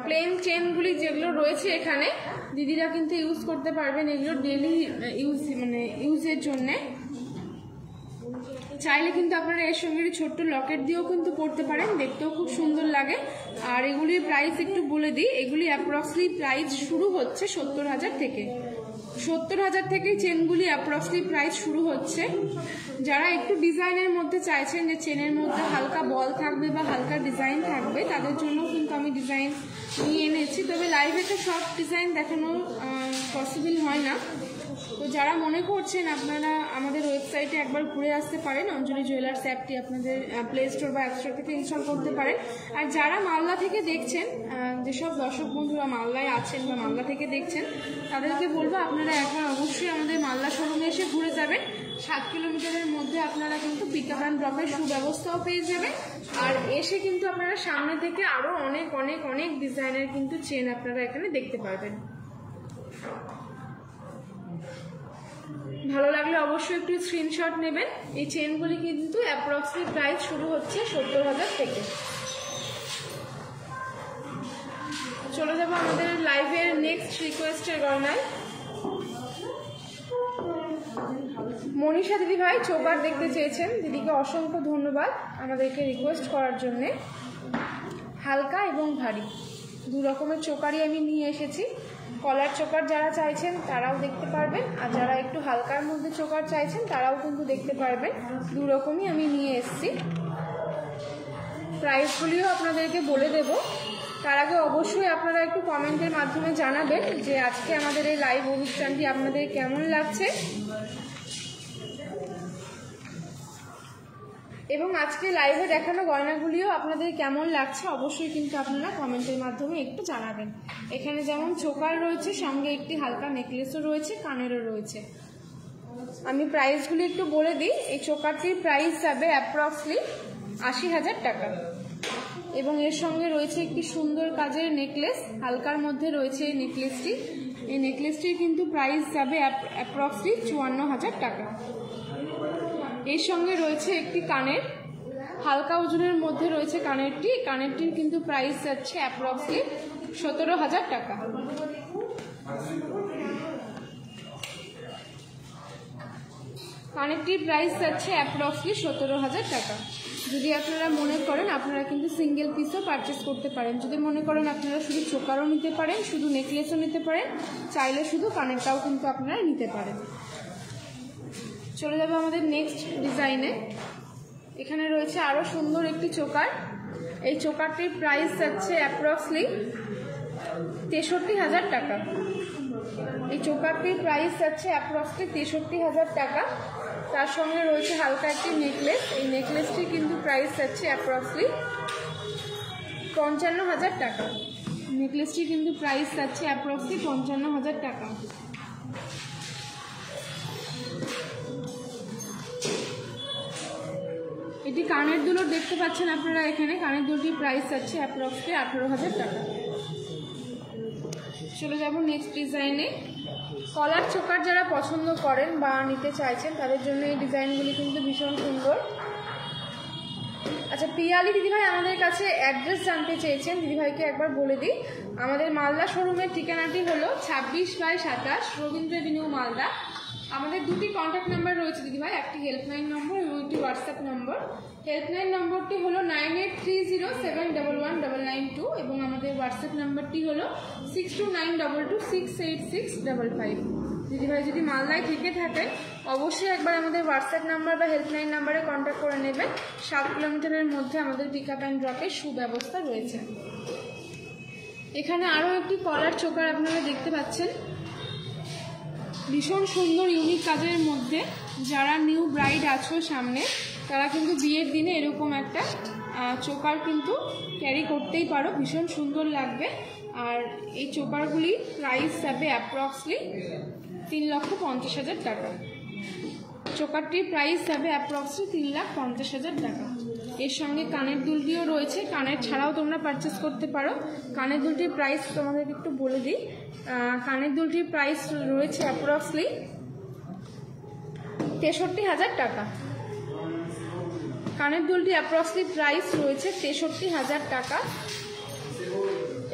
Speaker 1: প্লেন চেনগুলি যেগুলো রয়েছে এখানে দিদিরা কিন্তু ইউজ করতে পারবেন, এগুলো ডেলি ইউজের জন্যে। চাইলে কিন্তু আপনারা এর সঙ্গে ছোট্ট লকেট দিয়েও কিন্তু পরতে পারেন, দেখতেও খুব সুন্দর লাগে। আর এগুলির প্রাইস একটু বলে দিই, এগুলি অ্যাপ্রক্সলি প্রাইস শুরু হচ্ছে 70,000 থেকে। 70,000 থেকে চেনগুলি অ্যাপ্রক্সলি প্রাইস শুরু হচ্ছে। যারা একটু ডিজাইনের মধ্যে চাইছেন যে চেনের মধ্যে হালকা বল থাকবে বা হালকা ডিজাইন থাকবে, তাদের জন্য কিন্তু আমি ডিজাইন নিয়ে এনেছি। তবে লাইভে তো সব ডিজাইন দেখানো পসিবল হয় না, তো যারা মনে করছেন আপনারা আমাদের ওয়েবসাইটে একবার ঘুরে আসতে পারেন। অঞ্জলি জুয়েলার্স অ্যাপটি আপনাদের প্লে স্টোর বা অ্যাপ স্টোর থেকে ইনস্টল করতে পারেন। আর যারা মালদা থেকে দেখছেন, যেসব দর্শক বন্ধুরা মালদায় আছেন বা মালদা থেকে দেখছেন, তাদেরকে বলবো আপনারা একবার অবশ্যই আমাদের মালদা শোরুমে এসে ঘুরে যাবেন। 7 কিলোমিটারের মধ্যে আপনারা কিন্তু পিক আপ অ্যান্ড ড্রপের সুব্যবস্থাও পেয়ে যাবেন। আর এসে কিন্তু আপনারা সামনে থেকে আরও অনেক অনেক অনেক ডিজাইনের কিন্তু চেন আপনারা এখানে দেখতে পারবেন। ভালো লাগলে অবশ্যই একটু স্ক্রিনশট নেবেন। এই চেনগুলি কিন্তু অ্যাপ্রক্সলি প্রাইস শুরু হচ্ছে 70,000 থেকে। চলে যাবো আমাদের লাইভের নেক্সট রিকোয়েস্টের গয়নায়। মনীষা দিদি ভাই চোকার দেখতে চেয়েছেন, দিদিকে অসংখ্য ধন্যবাদ আমাদেরকে রিকোয়েস্ট করার জন্যে। হালকা এবং ভারী দু রকমের চোকারই আমি নিয়ে এসেছি। কলার চোকার যারা চাইছেন তারাও দেখতে পারবেন, আর যারা একটু হালকার মধ্যে চোকার চাইছেন তারাও কিন্তু দেখতে পারবেন। দু রকমই আমি নিয়ে এসেছি। প্রাইসগুলিও আপনাদেরকে বলে দেব। তার আগে অবশ্যই আপনারা একটু কমেন্টের মাধ্যমে জানাবেন যে আজকে আমাদের এই লাইভ অনুষ্ঠানটি আপনাদের কেমন লাগছে, এবং আজকে লাইভে দেখানো গয়নাগুলিও আপনাদের কেমন লাগছে অবশ্যই কিন্তু আপনারা কমেন্টের মাধ্যমে একটু জানাবেন। এখানে যেমন চোকার রয়েছে, সঙ্গে একটি হালকা নেকলেসও রয়েছে, কানেরও রয়েছে। আমি প্রাইসগুলি একটু বলে দিই। এই চোকারটির প্রাইস যাবে অ্যাপ্রক্সলি 80,000 টাকা, এবং এর সঙ্গে রয়েছে একটি সুন্দর কাজের নেকলেস, হালকার মধ্যে রয়েছে এই নেকলেসটি। এই নেকলেসটির কিন্তু প্রাইস যাবে অ্যাপ্রক্সলি 54,000 টাকা। এর সঙ্গে রয়েছে একটি কানের, হালকা ওজনের মধ্যে রয়েছে কানেরটি। কানেরটির কিন্তু প্রাইস যাচ্ছে অ্যাপ্রক্সলি 17,000 টাকা। কানেরটির প্রাইস যাচ্ছে অ্যাপ্রক্সলি 17,000 টাকা। যদি আপনারা মনে করেন আপনারা কিন্তু সিঙ্গেল পিসও পারচেস করতে পারেন। যদি মনে করেন আপনারা শুধু চোকারও নিতে পারেন, শুধু নেকলেসও নিতে পারেন, চাইলে শুধু কানেরটাও কিন্তু আপনারা নিতে পারেন। চলে যাবে আমাদের নেক্সট ডিজাইনে। এখানে রয়েছে আরও সুন্দর একটি চোকার। এই চোকারটির প্রাইস যাচ্ছে অ্যাপ্রক্সলি 63,000 টাকা। এই চোকারটির প্রাইস যাচ্ছে অ্যাপ্রক্সলি 63,000 টাকা। তার সঙ্গে রয়েছে হালকা একটি নেকলেস। এই নেকলেসটি কিন্তু প্রাইস যাচ্ছে অ্যাপ্রক্সলি 55,000 টাকা। নেকলেসটি কিন্তু প্রাইস যাচ্ছে অ্যাপ্রক্সলি 55,000 টাকা। এটি কানের দুলো দেখতে পাচ্ছেন আপনারা এখানে। কানের দুলটির প্রাইস যাচ্ছে অ্যাপ্রক্সলি 18,000 টাকা। চলে যাব নেক্সট ডিজাইনে। কলার চোকার যারা পছন্দ করেন বা নিতে চাইছেন তাদের জন্য এই ডিজাইনগুলি কিন্তু ভীষণ সুন্দর। আচ্ছা, পিয়ালি দিদিভাই আমাদের কাছে অ্যাড্রেস জানতে চেয়েছেন, দিদিভাইকে একবার বলে দিই। আমাদের মালদা শোরুমের ঠিকানাটি হলো 26/27 রবীন্দ্র এভিনিউ, মালদা। আমাদের দুটি কন্ট্যাক্ট নাম্বার রয়েছে দিদিভাই, একটি হেল্পলাইন নম্বর এবং একটি হোয়াটসঅ্যাপ নম্বর। হেল্পলাইন নম্বরটি হলো 9830711992 এবং আমাদের হোয়াটসঅ্যাপ নাম্বারটি হলো 6292268655। দিদিভাই যদি মালদায় থেকে থাকেন অবশ্যই একবার আমাদের হোয়াটসঅ্যাপ নাম্বার বা হেল্পলাইন নাম্বারে কন্ট্যাক্ট করে নেবেন। 7 কিলোমিটারের মধ্যে আমাদের পিক আপ অ্যান্ড ড্রপের সুব্যবস্থা রয়েছে। এখানে আরও একটি কলার চোকার আপনারা দেখতে পাচ্ছেন, ভীষণ সুন্দর ইউনিক কাজের মধ্যে। যারা নিউ ব্রাইড আছো সামনে, তারা কিন্তু বিয়ের দিনে এরকম একটা চোকার কিন্তু ক্যারি করতেই পারো, ভীষণ সুন্দর লাগবে। আর এই চোকারগুলি প্রাইস যাবে অ্যাপ্রক্সলি 3,50,000 টাকা। চোকারটির প্রাইস যাবে অ্যাপ্রক্সলি 3,50,000 টাকা। এর সঙ্গে কানের দুলটিও রয়েছে, কানের ছাড়াও তোমরা পারচেস করতে পারো। কানের দুলটির প্রাইস তোমাদেরকে একটু বলে দিই। কানের দুলটির প্রাইস রয়েছে অ্যাপ্রক্সলি 63,000 টাকা। কানের দুলটি অ্যাপ্রক্সলি প্রাইস রয়েছে 63,000 টাকা।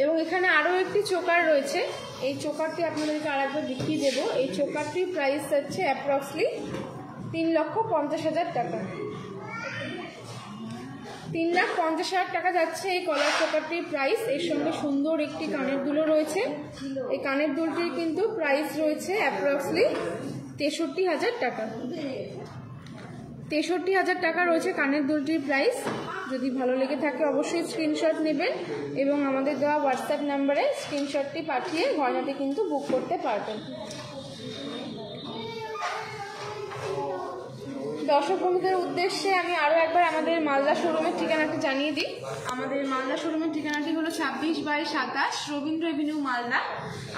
Speaker 1: এবং এখানে আরও একটি চোকার রয়েছে, এই চোকারটি আপনাদেরকে আরেকবার দেখিয়ে দেবো। এই চোকারটির প্রাইস যাচ্ছে অ্যাপ্রক্সলি 3,50,000 টাকা। 3,50,000 টাকা যাচ্ছে এই কলার চোকারটির প্রাইস। এর সঙ্গে সুন্দর একটি কানের দুলও রয়েছে। এই কানের দুলটির কিন্তু প্রাইস রয়েছে অ্যাপ্রক্সলি 63,000 টাকা। 63,000 টাকা রয়েছে কানের দুলটির প্রাইস। যদি ভালো লেগে থাকে অবশ্যই স্ক্রিনশট নেবেন এবং আমাদের দেওয়া হোয়াটসঅ্যাপ নাম্বারে স্ক্রিনশটটি পাঠিয়ে গয়নাটি কিন্তু বুক করতে পারবেন। দর্শক বন্ধুদের উদ্দেশ্যে আমি আরও একবার আমাদের মালদা শোরুমের ঠিকানাটি জানিয়ে দিই। আমাদের মালদা শোরুমের ঠিকানাটি হলো 26/27 রবীন্দ্র এভিনিউ, মালদা।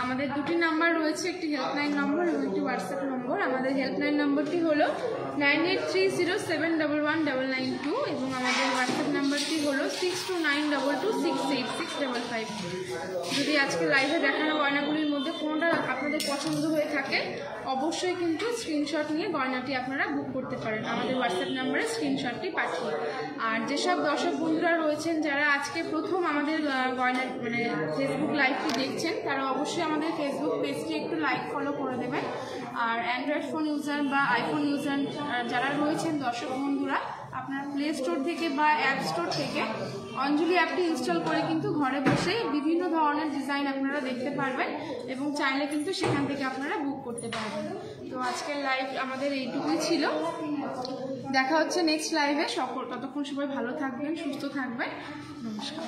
Speaker 1: আমাদের দুটি নাম্বার রয়েছে, একটি হেল্পলাইন নম্বর এবং একটি হোয়াটসঅ্যাপ নম্বর। আমাদের হেল্পলাইন নম্বরটি হলো 9830711992 এবং আমাদের হোয়াটসঅ্যাপ নাম্বারটি হলো 6292268655। যদি আজকে লাইভে দেখানো গয়নাগুলির মধ্যে কোনোটা আপনাদের পছন্দ হয়ে থাকে অবশ্যই কিন্তু স্ক্রিনশট নিয়ে গয়নাটি আপনারা বুক করতে পারেন আমাদের হোয়াটসঅ্যাপ নাম্বারে স্ক্রিনশটটি পাঠিয়ে। আর যেসব দর্শক বন্ধুরা রয়েছেন যারা আজকে প্রথম আমাদের গয়না ফেসবুক লাইভটি দেখছেন তারা অবশ্যই আমাদের ফেসবুক পেজটি একটু লাইক ফলো করে দেবেন। আর অ্যান্ড্রয়েড ফোন ইউজার বা আইফোন ইউজার যারা রয়েছেন দর্শক বন্ধুরা, আপনার প্লে স্টোর থেকে বা অ্যাপ স্টোর থেকে অঞ্জলি অ্যাপটি ইনস্টল করে কিন্তু ঘরে বসে বিভিন্ন ধরনের ডিজাইন আপনারা দেখতে পারবেন এবং চাইলে কিন্তু সেখান থেকে আপনারা বুক করতে পারবেন। তো আজকের লাইভ আমাদের এইটুকুই ছিল। দেখা হচ্ছে নেক্সট লাইভে। ততক্ষণ সবাই ভালো থাকবেন, সুস্থ থাকবেন। নমস্কার।